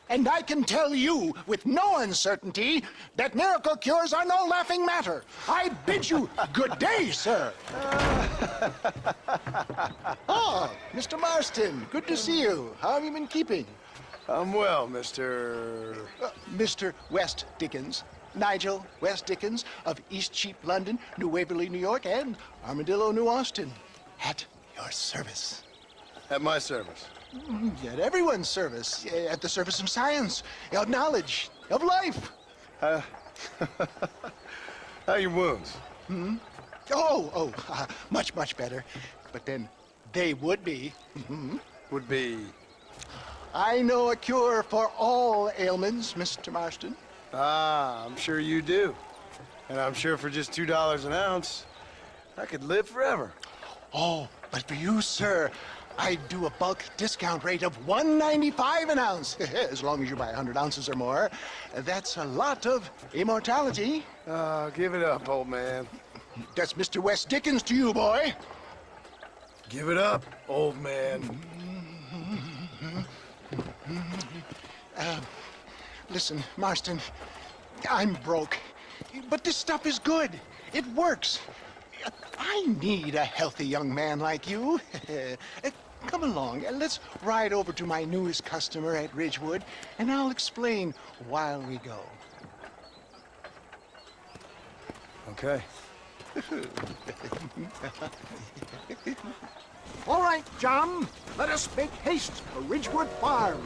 And I can tell you with no uncertainty that miracle cures are no laughing matter. I bid you good day, sir. Oh, Mr. Marston, good to see you. How have you been keeping? I'm well, Mr. Mr. West Dickens. Nigel West Dickens of East Cheap, London, New Waverly, New York, and Armadillo, New Austin. At your service. At my service. At everyone's service. At the service of science, of knowledge, of life. How are your wounds? Much, much better. But then they would be. Would be... I know a cure for all ailments, Mr. Marston. Ah, I'm sure you do. And I'm sure for just $2 an ounce, I could live forever. Oh, but for you, sir, I'd do a bulk discount rate of $1.95 an ounce, as long as you buy 100 ounces or more. That's a lot of immortality. Give it up, old man. That's Mr. West Dickens to you, boy. Give it up, old man. Listen, Marston, I'm broke, but this stuff is good. It works. I need a healthy young man like you. Come along, and let's ride over to my newest customer at Ridgewood, and I'll explain while we go. Okay. All right, John, let us make haste for Ridgewood Farm.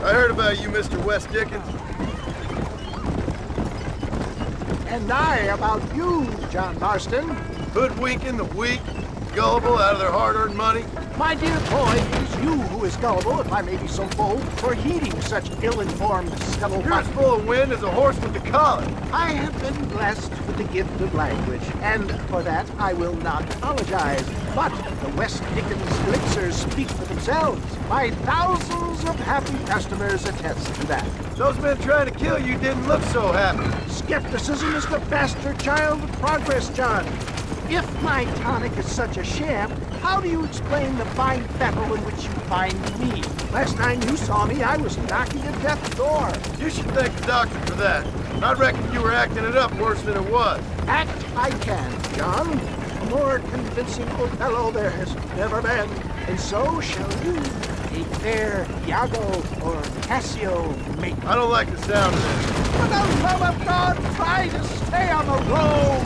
I heard about you, Mr. West Dickens. And I about you, John Marston. Hoodwinking the weak, gullible out of their hard-earned money. My dear boy, it is you who is gullible, if I may be so bold, for heeding such ill-informed scuttlebutt. You're as full of wind as a horse with the collar. I have been blessed with the gift of language, and for that I will not apologize. But the West Dickens elixirs speak for themselves. My thousands of happy customers attest to that. Those men trying to kill you didn't look so happy. Skepticism is the bastard child of progress, John. If my tonic is such a sham, how do you explain the fine battle in which you find me? Last time you saw me, I was knocking at death's door. You should thank the doctor for that. I reckon you were acting it up worse than it was. Act I can, John. A more convincing Othello there has never been. And so shall you, a fair Iago or Cassio make. I don't like the sound of this. For the love of God, try to stay on the road.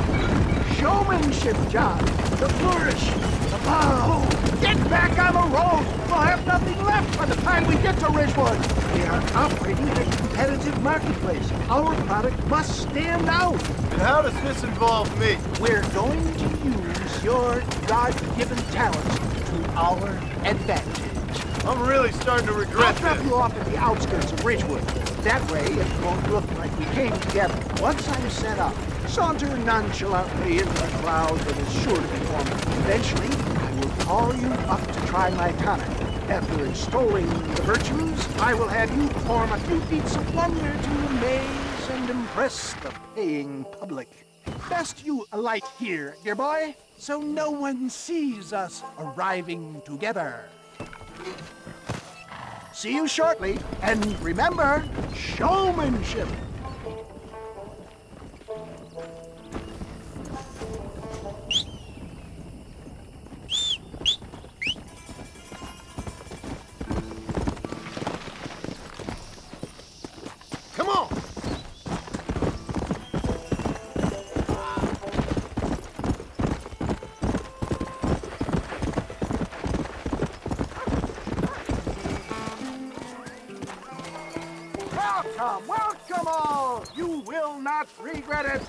Showmanship, John. The flourish. The bow. Get back on the road. We'll have nothing left by the time we get to Ridgewood. We are operating in a competitive marketplace. Our product must stand out. And how does this involve me? We're going to use your God-given talents to our advantage. I'm really starting to I'll regret drop this. you off at the outskirts of Ridgewood. That way, it won't look like we came together. Once I'm set up, saunter nonchalantly into the crowd that is sure to be forming. Eventually, I will call you up to try my tonic. After extolling the virtues, I will have you perform a few feats of wonder to amaze and impress the paying public. Best you alight here, dear boy, so no one sees us arriving together. See you shortly, and remember, showmanship. Come on. Welcome all! You will not regret it.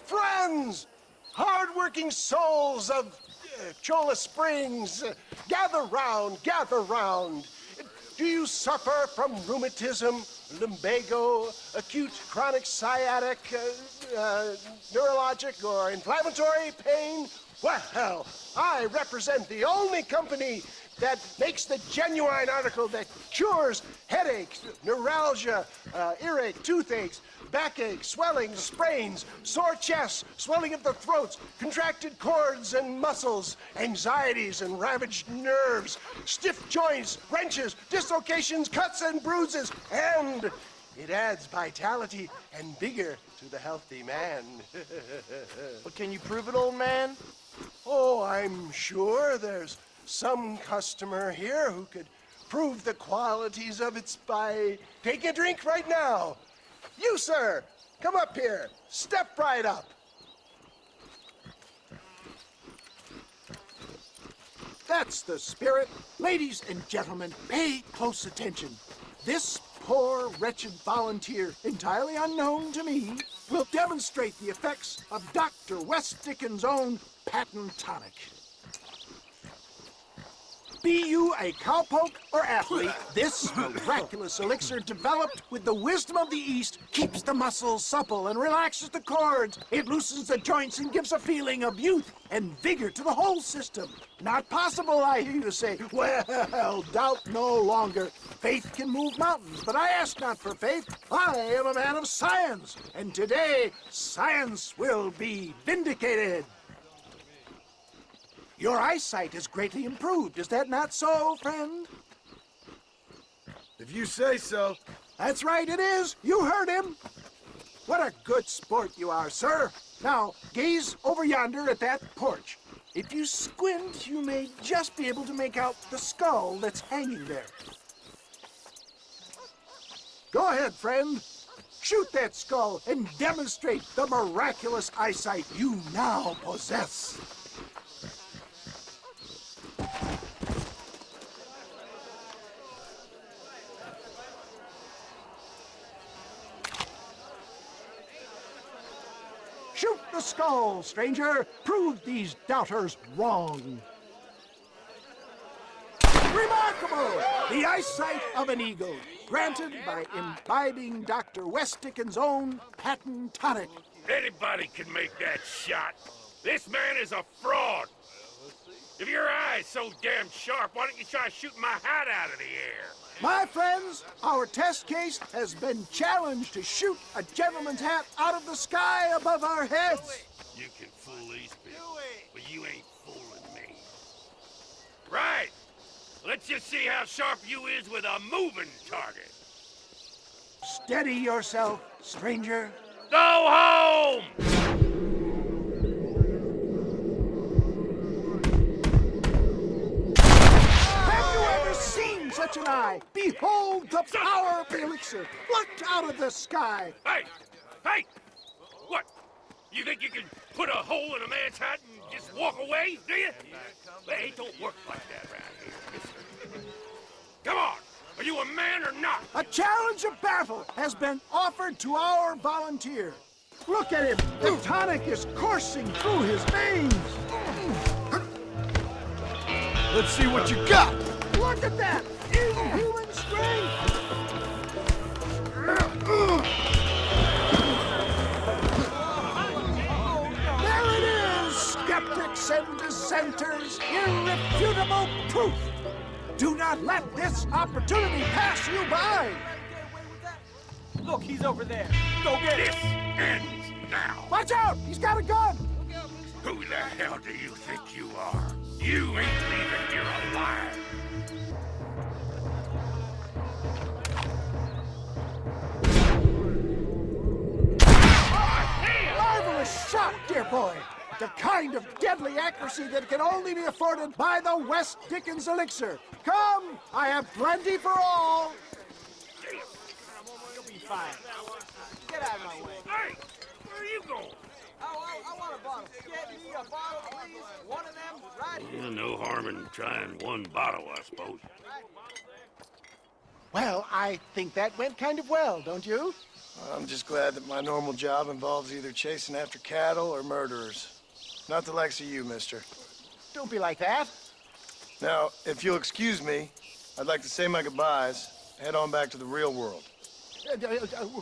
Friends, hard-working souls of Cholla Springs, gather round, gather round. Do you suffer from rheumatism, lumbago, acute, chronic, sciatic, neurologic, or inflammatory pain, well, I represent the only company that makes the genuine article that cures headaches, neuralgia, earache, toothaches, backache, swelling, sprains, sore chests, swelling of the throats, contracted cords and muscles, anxieties and ravaged nerves, stiff joints, wrenches, dislocations, cuts and bruises, and it adds vitality and vigor to the healthy man. But can you prove it, old man? Oh, I'm sure there's some customer here who could prove the qualities of it by taking a drink right now. You, sir, come up here. Step right up. That's the spirit. Ladies and gentlemen, pay close attention. This poor, wretched volunteer, entirely unknown to me, will demonstrate the effects of Dr. West Dickens' own patent tonic. Be you a cowpoke or athlete, this miraculous elixir developed with the wisdom of the East keeps the muscles supple and relaxes the cords. It loosens the joints and gives a feeling of youth and vigor to the whole system. Not possible, I hear you say. Well, doubt no longer. Faith can move mountains, but I ask not for faith. I am a man of science, and today science will be vindicated. Your eyesight is greatly improved. Is that not so, friend? If you say so. That's right, it is. You heard him. What a good sport you are, sir. Now, gaze over yonder at that porch. If you squint, you may just be able to make out the skull that's hanging there. Go ahead, friend. Shoot that skull and demonstrate the miraculous eyesight you now possess. Shoot the skull, stranger. Prove these doubters wrong. Remarkable! The eyesight of an eagle, granted by imbibing Dr. West Dickens' own patent tonic. Anybody can make that shot. This man is a fraud. If your eye's so damn sharp, why don't you try shooting my hat out of the air? My friends, our test case has been challenged to shoot a gentleman's hat out of the sky above our heads. You can fool these people, but you ain't fooling me. Right. Let's just see how sharp you is with a moving target. Steady yourself, stranger. Go home! Have you ever seen such an eye? Behold the power of the elixir. Look out of the sky. Hey! Hey! What? You think you can put a hole in a man's hat and just walk away, do you? Hey, it don't work like that around here, mister. Come on! Are you a man or not? A challenge of battle has been offered to our volunteer. Look at him. The tonic is coursing through his veins. Let's see what you got. Look at that. Inhuman strength. There it is, skeptics and dissenters. Irrefutable proof. Do not let this opportunity pass you by. Look, he's over there. Go get This him. ends now. Watch out! He's got a gun! Who the hell do you think you are? You ain't leaving here alive. Marvelous shot, dear boy! The kind of deadly accuracy that can only be afforded by the West Dickens elixir. Come, I have plenty for all. You'll be fine. Get out of my way. Hey, where are you going? I want a bottle. Get me a bottle, please. One of them, right here. No harm in trying one bottle, I suppose. Well, I think that went kind of well, don't you? I'm just glad that my normal job involves either chasing after cattle or murderers. Not the likes of you, mister. Don't be like that. Now, if you'll excuse me, I'd like to say my goodbyes, head on back to the real world.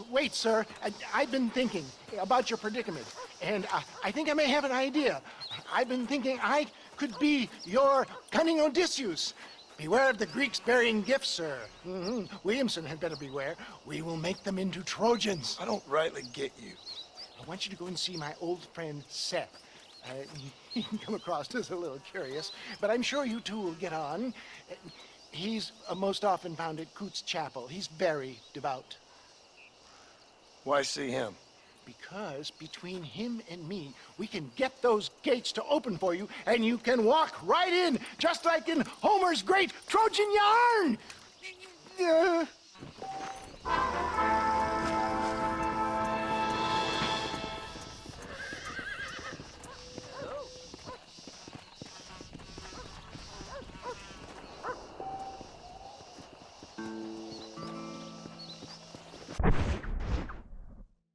Wait, sir. I've been thinking about your predicament, and I think I may have an idea. I've been thinking I could be your cunning Odysseus. Beware of the Greeks burying gifts, sir. Williamson had better beware. We will make them into Trojans. I don't rightly get you. I want you to go and see my old friend Seth. He can come across as a little curious, but I'm sure you two will get on. He's most often found at Coots Chapel. He's very devout. Why see him? Because between him and me, we can get those gates to open for you, and you can walk right in, just like in Homer's great Trojan yarn!